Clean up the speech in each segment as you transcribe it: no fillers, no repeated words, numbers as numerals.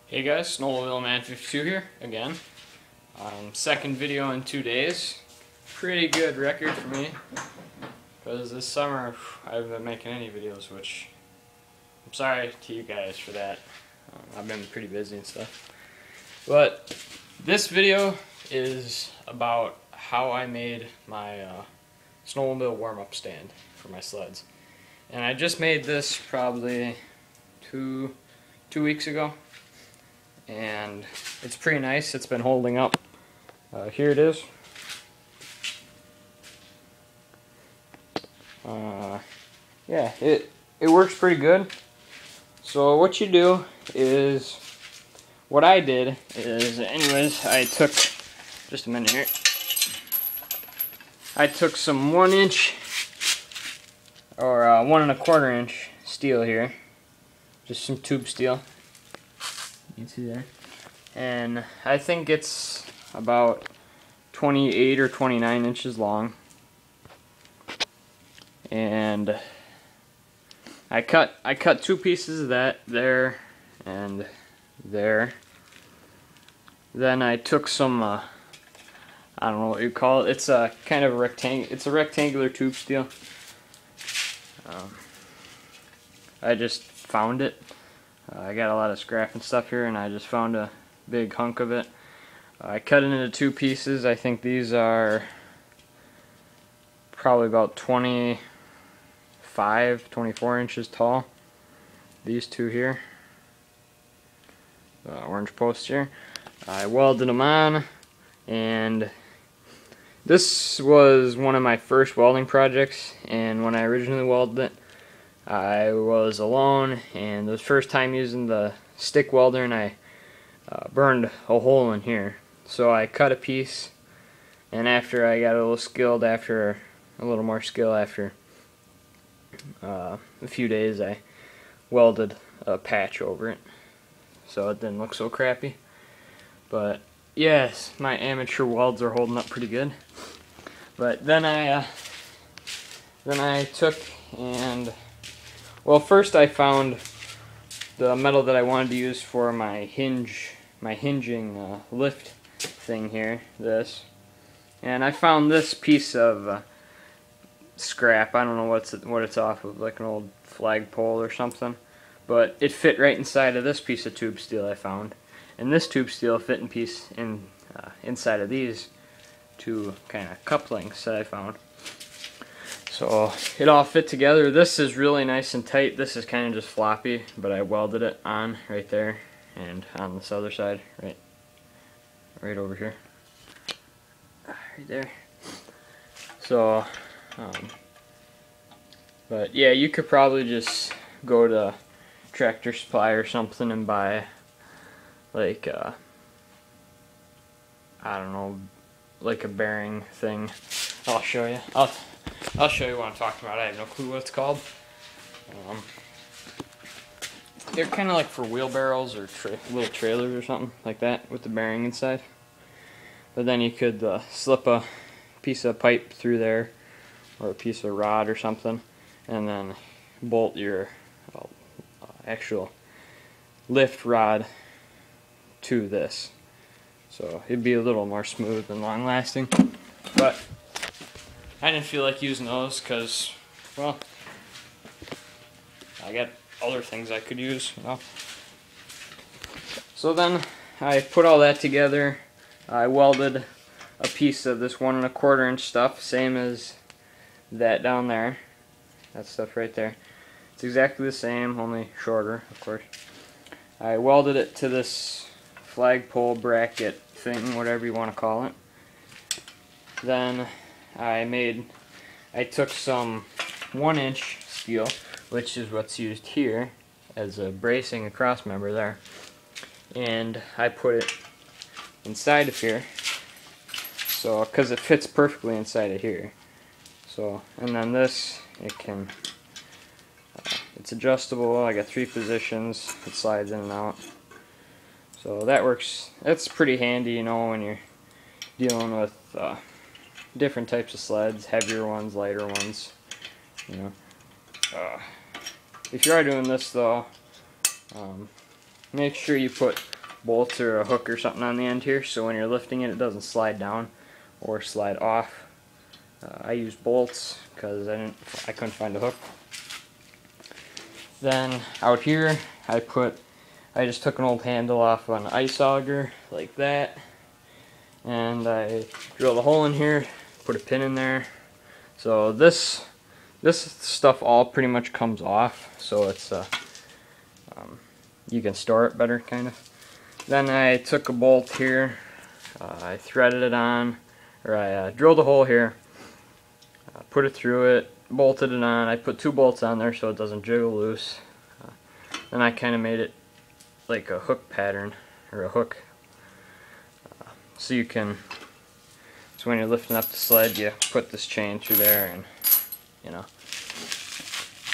Hey guys, snowmobile man 52 here again. Second video in 2 days. Pretty good record for me, because this summer I haven't been making any videos, which I'm sorry to you guys for that. I've been pretty busy and stuff. But this video is about how I made my snowmobile warm-up stand for my sleds. And I just made this probably two weeks ago. And it's pretty nice. It's been holding up. Here it is. Yeah, it works pretty good. So what you do is, what I did is, anyways, I took, just a minute here, I took some 1-inch or 1 1/4 inch steel here, just some tube steel. You can see there. And I think it's about 28 or 29 inches long. And I cut 2 pieces of that, there and there. Then I took some I don't know what you call it. It's a kind of a rectangular tube steel. I just found it. I got a lot of scrap and stuff here, and I just found a big hunk of it. I cut it into 2 pieces. I think these are probably about 24 inches tall. These 2 here, orange posts here. I welded them on, and this was one of my first welding projects. And when I originally welded it, I was alone, and it was the first time using the stick welder, and I burned a hole in here. So I cut a piece, and after I got a little more skill after a few days, I welded a patch over it, so it didn't look so crappy. But yes, my amateur welds are holding up pretty good. But then I took and, well, first I found the metal that I wanted to use for my hinging lift thing here, this. And I found this piece of scrap. I don't know what it's off of, like an old flagpole or something. But it fit right inside of this piece of tube steel I found. And this tube steel fit inside of these 2 kind of couplings that I found. So it all fit together. This is really nice and tight. This is kind of just floppy, but I welded it on right there, and on this other side, right over here, right there. So, but yeah, you could probably just go to Tractor Supply or something and buy, like, I don't know, like a bearing thing. I'll show you. I'll show you what I'm talking about. I have no clue what it's called. They're kind of like for wheelbarrows or little trailers or something like that, with the bearing inside. But then you could slip a piece of pipe through there, or a piece of rod or something, and then bolt your actual lift rod to this. So it'd be a little more smooth and long lasting. But I didn't feel like using those because, well, I got other things I could use, you know. So then I put all that together. I welded a piece of this 1 1/4 inch stuff, same as that down there. That stuff right there. It's exactly the same, only shorter, of course. I welded it to this flagpole bracket thing, whatever you want to call it. Then I took some 1-inch steel, which is what's used here as a bracing, a cross member there, and I put it inside of here, so because it fits perfectly inside of here. So, and then this, it's adjustable. I got 3 positions. It slides in and out. So that works. That's pretty handy, you know, when you're dealing with different types of sleds, heavier ones, lighter ones, you know. If you are doing this though, make sure you put bolts or a hook or something on the end here, so when you're lifting it, it doesn't slide down or slide off. I used bolts because I couldn't find a hook. Then out here, I just took an old handle off an ice auger like that, and I drilled a hole in here, put a pin in there. So this stuff all pretty much comes off, so it's you can store it better, kind of. Then I took a bolt here, I threaded it on, or I drilled a hole here, put it through it, bolted it on. I put 2 bolts on there so it doesn't jiggle loose. Then I kind of made it like a hook pattern, or a hook, so you can, so when you're lifting up the sled, you put this chain through there, and you know.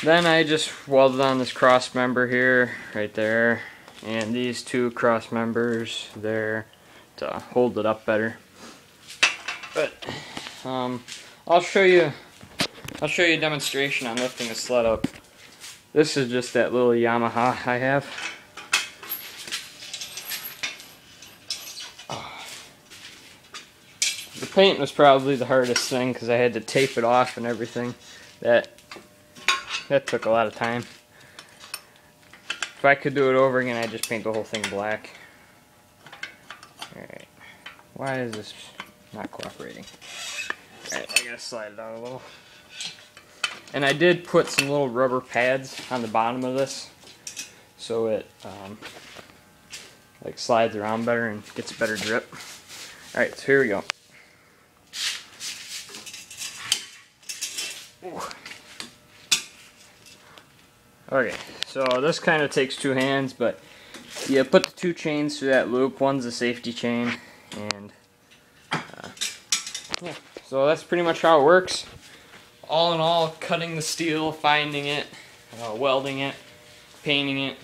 Then I just welded on this cross member here, right there, and these 2 cross members there to hold it up better. But I'll show you a demonstration on lifting a sled up. This is just that little Yamaha I have. The paint was probably the hardest thing because I had to tape it off and everything. That took a lot of time. If I could do it over again, I'd just paint the whole thing black. Alright. Why is this not cooperating? Alright, I gotta slide it out a little. And I did put some little rubber pads on the bottom of this, so it like slides around better and gets a better grip. Alright, so here we go. Okay, so this kind of takes 2 hands, but you put the 2 chains through that loop. One's a safety chain, and yeah, so that's pretty much how it works. All in all, cutting the steel, finding it, welding it, painting it,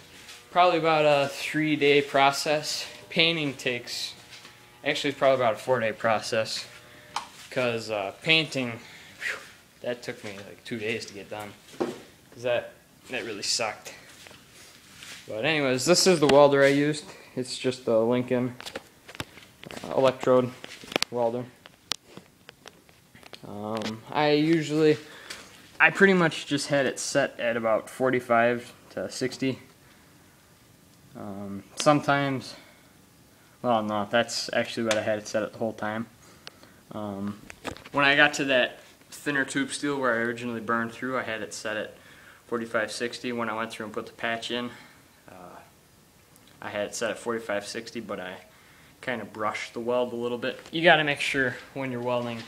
probably about a 3-day process. Painting takes, actually it's probably about a 4-day process, because painting, whew, that took me like 2 days to get done, because that really sucked. But anyways, this is the welder I used. It's just a Lincoln electrode welder. I pretty much just had it set at about 45 to 60. Sometimes, well no, that's actually what I had it set at the whole time. When I got to that thinner tube steel where I originally burned through, I had it set at 45-60. When I went through and put the patch in, I had it set at 45-60, but I kind of brushed the weld a little bit. You got to make sure when you're welding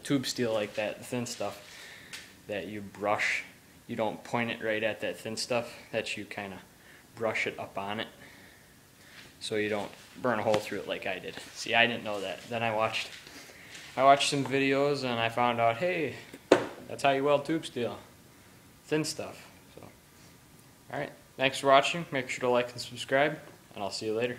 tube steel like that, the thin stuff, that you brush. You don't point it right at that thin stuff, that you kind of brush it up on it, so you don't burn a hole through it like I did. See, I didn't know that. Then I watched some videos and I found out, hey, that's how you weld tube steel, thin stuff. So, all right, thanks for watching. Make sure to like and subscribe, and I'll see you later.